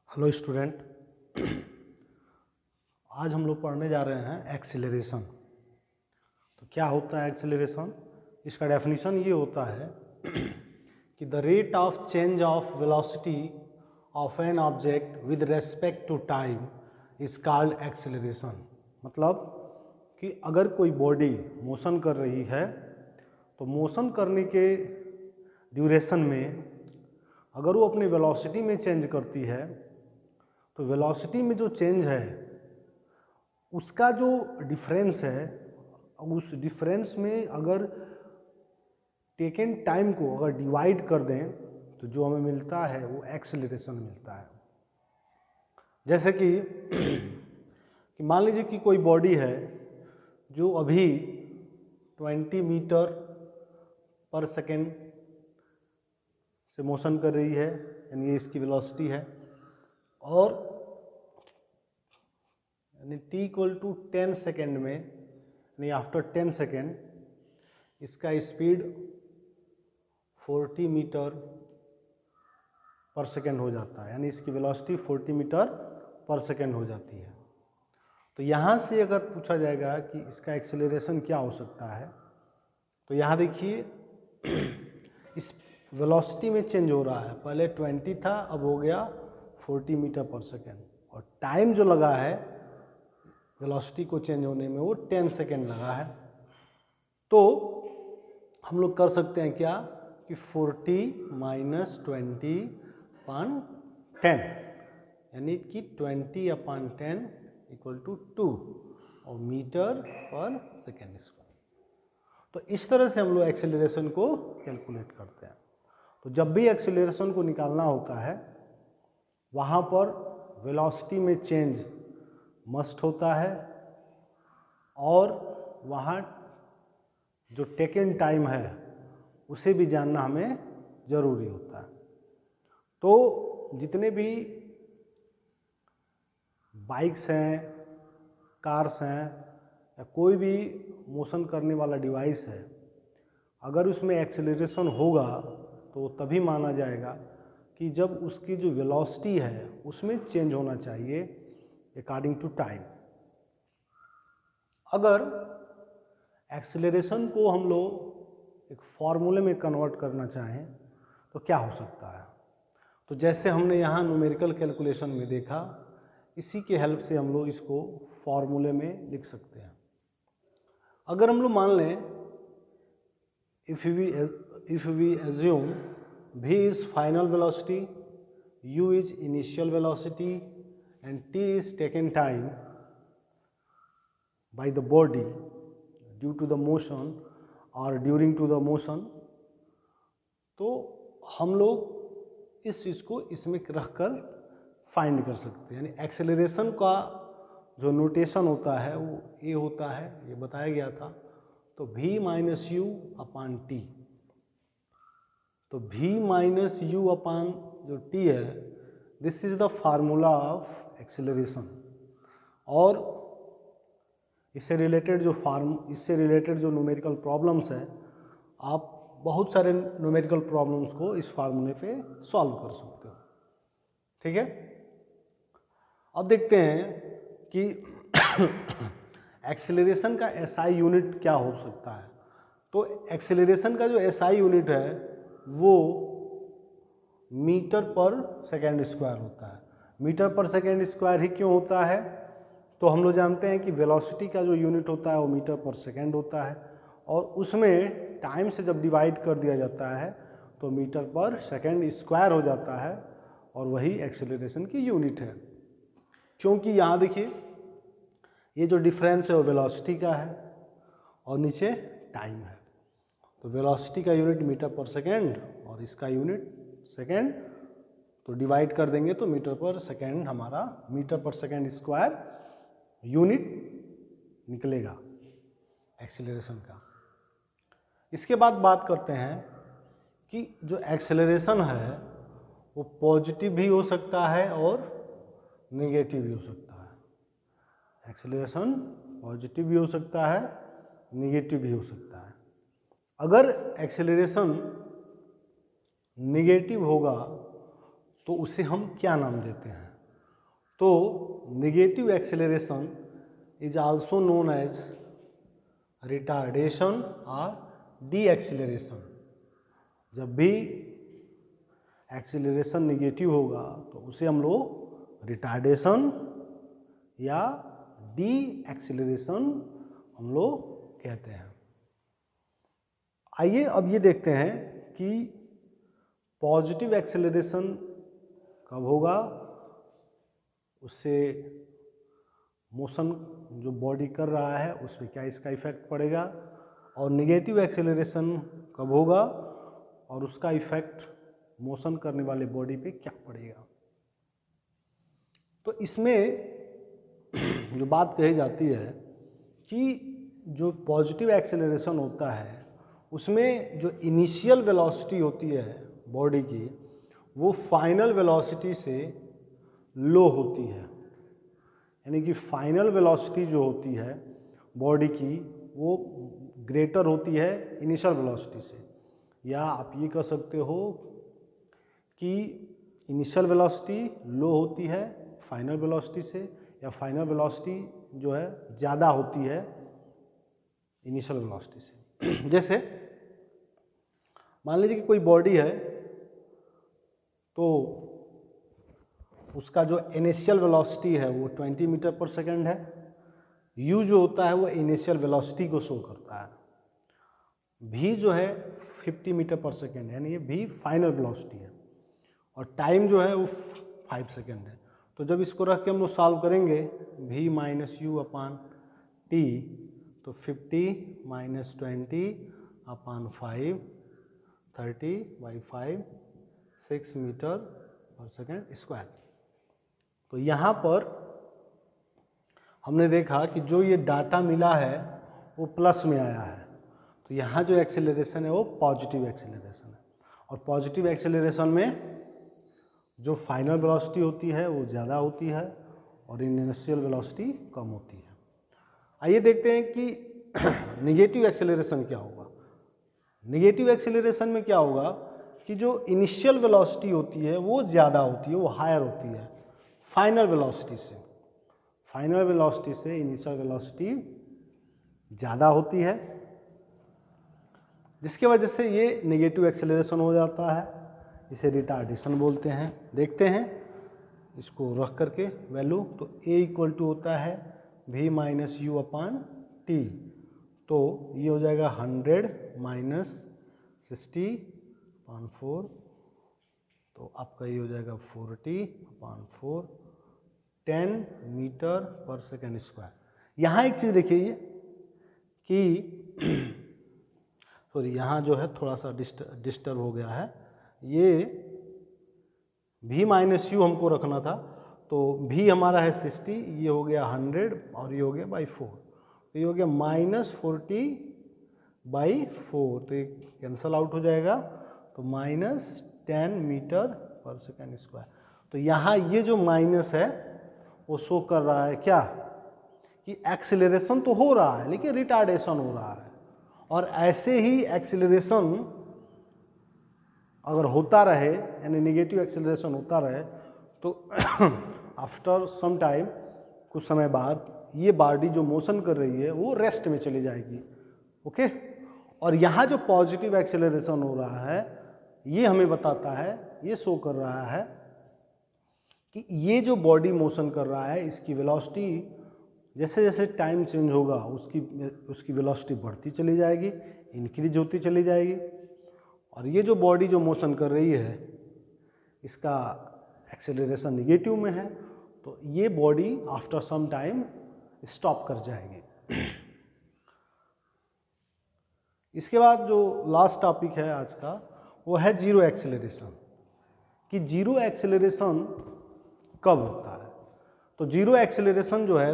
Hello student, आज हम लोग पढ़ने जा रहे हैं एक्सीलरेशन। तो क्या होता है एक्सीलरेशन? इसका डेफिनेशन ये होता है कि the rate of change of velocity of an object with respect to time is called acceleration. मतलब कि अगर कोई बॉडी मोशन कर रही है तो मोशन करने के ड्यूरेशन में अगर वो अपनी वेलोसिटी में चेंज करती है तो वेलोसिटी में जो चेंज है उसका जो डिफरेंस है, उस डिफरेंस में अगर टेकन टाइम को अगर डिवाइड कर दें तो जो हमें मिलता है वो एक्सेलरेशन मिलता है। जैसे कि मान लीजिए कि कोई बॉडी है जो अभी 20 मीटर पर सेकेंड से मोशन कर रही है, यानी ये इसकी वेलोसिटी है, और यानी t इक्वल टू 10 सेकेंड में, यानी आफ्टर 10 सेकेंड इसका स्पीड 40 मीटर पर सेकेंड हो जाता है, यानी इसकी वेलोसिटी 40 मीटर पर सेकेंड हो जाती है। तो यहाँ से अगर पूछा जाएगा कि इसका एक्सेलरेशन क्या हो सकता है, तो यहाँ देखिए इस वेलोसिटी में चेंज हो रहा है, पहले 20 था अब हो गया 40 मीटर पर सेकेंड, और टाइम जो लगा है वेलोसिटी को चेंज होने में वो 10 सेकेंड लगा है। तो हम लोग कर सकते हैं क्या कि 40 माइनस 20/10 यानी कि 20/10 इक्वल टू 2 और मीटर पर सेकेंड स्क्वायर। तो इस तरह से हम लोग एक्सेलरेशन को कैलकुलेट करते हैं। तो जब भी एक्सेलरेशन को निकालना होता है वहाँ पर वेलोसिटी में चेंज मस्ट होता है और वहाँ जो टेकन टाइम है उसे भी जानना हमें ज़रूरी होता है। तो जितने भी बाइक्स हैं, कार्स हैं या कोई भी मोशन करने वाला डिवाइस है, अगर उसमें एक्सेलरेशन होगा तो तभी माना जाएगा कि जब उसकी जो वेलोसिटी है उसमें चेंज होना चाहिए अकॉर्डिंग टू टाइम। अगर एक्सेलरेशन को हम लोग एक फॉर्मूले में कन्वर्ट करना चाहें तो क्या हो सकता है? तो जैसे हमने यहाँ न्यूमेरिकल कैलकुलेशन में देखा, इसी के हेल्प से हम लोग इसको फॉर्मूले में लिख सकते हैं। अगर हम लोग मान लें if we assume v is final velocity, u is initial velocity and t is taken time by the body due to the motion or during to the motion, तो हम लोग इस चीज़ को इसमें रखकर फाइंड कर सकते हैं। यानी एक्सेलरेशन का जो नोटेशन होता है वो ये होता है, ये बताया गया था। तो v minus you upon T, तो v माइनस यू अपान जो t है, this is the formula of acceleration. और इससे रिलेटेड जो न्यूमेरिकल प्रॉब्लम्स है, आप बहुत सारे न्यूमेरिकल प्रॉब्लम्स को इस फार्मूले पे सॉल्व कर सकते हो। ठीक है, अब देखते हैं कि एक्सेलरेशन का एसआई यूनिट क्या हो सकता है। तो एक्सेलरेशन का जो एसआई यूनिट है वो मीटर पर सेकेंड स्क्वायर होता है। मीटर पर सेकेंड स्क्वायर ही क्यों होता है? तो हम लोग जानते हैं कि वेलोसिटी का जो यूनिट होता है वो मीटर पर सेकेंड होता है, और उसमें टाइम से जब डिवाइड कर दिया जाता है तो मीटर पर सेकेंड स्क्वायर हो जाता है, और वही एक्सेलरेशन की यूनिट है। क्योंकि यहाँ देखिए ये जो डिफरेंस है वो वेलोसिटी का है और नीचे टाइम है। तो वेलोसिटी का यूनिट मीटर पर सेकेंड और इसका यूनिट सेकेंड, तो डिवाइड कर देंगे तो मीटर पर सेकेंड हमारा मीटर पर सेकेंड स्क्वायर यूनिट निकलेगा एक्सेलरेशन का। इसके बाद बात करते हैं कि जो एक्सेलरेशन है वो पॉजिटिव भी हो सकता है और नेगेटिव भी हो सकता है। एक्सेलरेशन पॉजिटिव भी हो सकता है, नेगेटिव भी हो सकता है। अगर एक्सेलरेशन नेगेटिव होगा तो उसे हम क्या नाम देते हैं? तो negative acceleration is also known as retardation और डी एक्सेलरेशन। जब भी एक्सेलरेशन नेगेटिव होगा तो उसे हम लोग रिटार्डेशन या डी एक्सेलरेशन हम लोग कहते हैं। आइए अब ये देखते हैं कि पॉजिटिव एक्सेलरेशन कब होगा, उससे मोशन जो बॉडी कर रहा है उस पर क्या इसका इफेक्ट पड़ेगा, और नेगेटिव एक्सेलरेशन कब होगा और उसका इफेक्ट मोशन करने वाले बॉडी पे क्या पड़ेगा। तो इसमें जो बात कही जाती है कि जो पॉजिटिव एक्सेलरेशन होता है उसमें जो इनिशियल वेलोसिटी होती है बॉडी की वो फाइनल वेलोसिटी से लो होती है, यानी कि फाइनल वेलोसिटी जो होती है बॉडी की वो ग्रेटर होती है इनिशियल वेलोसिटी से। या आप ये कह सकते हो कि इनिशियल वेलोसिटी लो होती है फाइनल वेलोसिटी से, या फाइनल वेलोसिटी जो है ज़्यादा होती है इनिशियल वेलोसिटी से। जैसे मान लीजिए कि कोई बॉडी है तो उसका जो इनिशियल वेलोसिटी है वो 20 मीटर पर सेकंड है। u जो होता है वो इनिशियल वेलोसिटी को शो करता है, v जो है 50 मीटर पर सेकंड है, यानी ये v फाइनल वेलोसिटी है, और टाइम जो है वो 5 सेकंड है। तो जब इसको रख के हम लोग सॉल्व करेंगे v minus you upon T, तो 50 माइनस 20 अपान 5 30/5 6 मीटर पर सेकंड स्क्वायर। तो यहाँ पर हमने देखा कि जो ये डाटा मिला है वो प्लस में आया है, तो यहाँ जो एक्सेलरेशन है वो पॉजिटिव एक्सेलरेशन है, और पॉजिटिव एक्सेलरेशन में जो फाइनल वेलोसिटी होती है वो ज़्यादा होती है और इनिशियल वेलोसिटी कम होती है। आइए देखते हैं कि नेगेटिव एक्सेलरेशन क्या होगा। नेगेटिव एक्सेलरेशन में क्या होगा कि जो इनिशियल वेलोसिटी होती है वो ज़्यादा होती है, वो हायर होती है फाइनल वेलोसिटी से। फाइनल वेलोसिटी से इनिशियल वेलोसिटी ज़्यादा होती है, जिसकी वजह से ये नेगेटिव एक्सेलरेशन हो जाता है, इसे रिटार्डेशन बोलते हैं। देखते हैं इसको रख करके वैल्यू, तो a इक्वल टू होता है v minus you upon T, तो ये हो जाएगा 100 माइनस 60 अपान 4, तो आपका ये हो जाएगा 40 अपान 4 10 मीटर पर सेकेंड स्क्वायर। यहाँ एक चीज़ देखिए कि सॉरी यहाँ जो है थोड़ा सा डिस्टर्ब हो गया है, ये v माइनस यू हमको रखना था, तो v हमारा है 60, ये हो गया 100 और ये हो गया बाई 4, तो ये हो गया माइनस 40/4, तो ये कैंसल आउट हो जाएगा, तो माइनस 10 मीटर पर सेकेंड स्क्वायर। तो यहाँ ये जो माइनस है वो शो कर रहा है क्या कि एक्सेलरेशन तो हो रहा है लेकिन रिटार्डेशन हो रहा है, और ऐसे ही एक्सेलरेशन अगर होता रहे यानी नेगेटिव एक्सेलरेशन होता रहे तो आफ्टर सम टाइम, कुछ समय बाद ये बॉडी जो मोशन कर रही है वो रेस्ट में चली जाएगी। ओके, और यहाँ जो पॉजिटिव एक्सेलरेशन हो रहा है ये हमें बताता है, ये शो कर रहा है कि ये जो बॉडी मोशन कर रहा है इसकी वेलोसिटी जैसे जैसे टाइम चेंज होगा उसकी वेलोसिटी बढ़ती चली जाएगी, इंक्रीज होती चली जाएगी, और ये जो बॉडी जो मोशन कर रही है इसका एक्सेलरेशन नेगेटिव में है, तो ये body after some time stop कर जाएगी। इसके बाद जो लास्ट टॉपिक है आज का वो है जीरो एक्सेलरेशन, कि जीरो एक्सेलरेशन कब होता है। तो जीरो एक्सेलरेशन जो है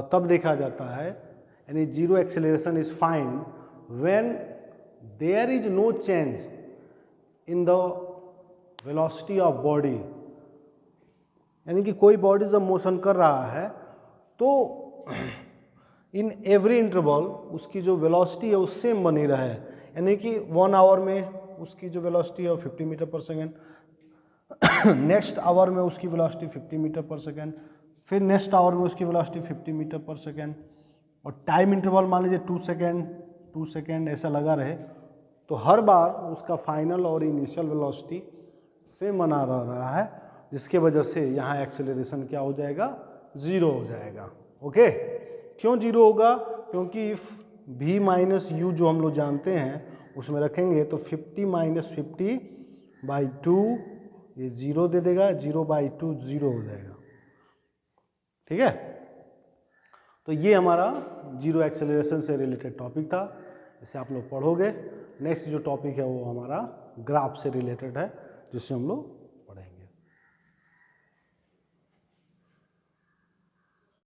तब देखा जाता है, यानी zero acceleration is find when there is no change in the velocity of body, यानी कि कोई बॉडी जब मोशन कर रहा है तो इन एवरी इंटरवल उसकी जो वेलोसिटी है वो सेम बनी रहे, यानी कि 1 आवर में उसकी जो वेलोसिटी है वो 50 मीटर पर सेकेंड नेक्स्ट आवर में उसकी वेलोसिटी 50 मीटर पर सेकेंड, फिर नेक्स्ट आवर में उसकी वेलोसिटी 50 मीटर पर सेकेंड, और टाइम इंटरवल मान लीजिए 2 सेकेंड ऐसा लगा रहे, तो हर बार उसका फाइनल और इनिशियल वेलोसिटी सेम बना रहा है, जिसके वजह से यहाँ एक्सेलरेशन क्या हो जाएगा, 0 हो जाएगा। ओके, क्यों 0 होगा, क्योंकि इफ v माइनस यू जो हम लोग जानते हैं उसमें रखेंगे तो 50 माइनस 50/2 ये 0 दे देगा, 0/2 0 हो जाएगा। ठीक है, तो ये हमारा जीरो एक्सेलरेशन से रिलेटेड टॉपिक था, इसे आप लोग पढ़ोगे। नेक्स्ट जो टॉपिक है वो हमारा ग्राफ से रिलेटेड है, जिससे हम लोग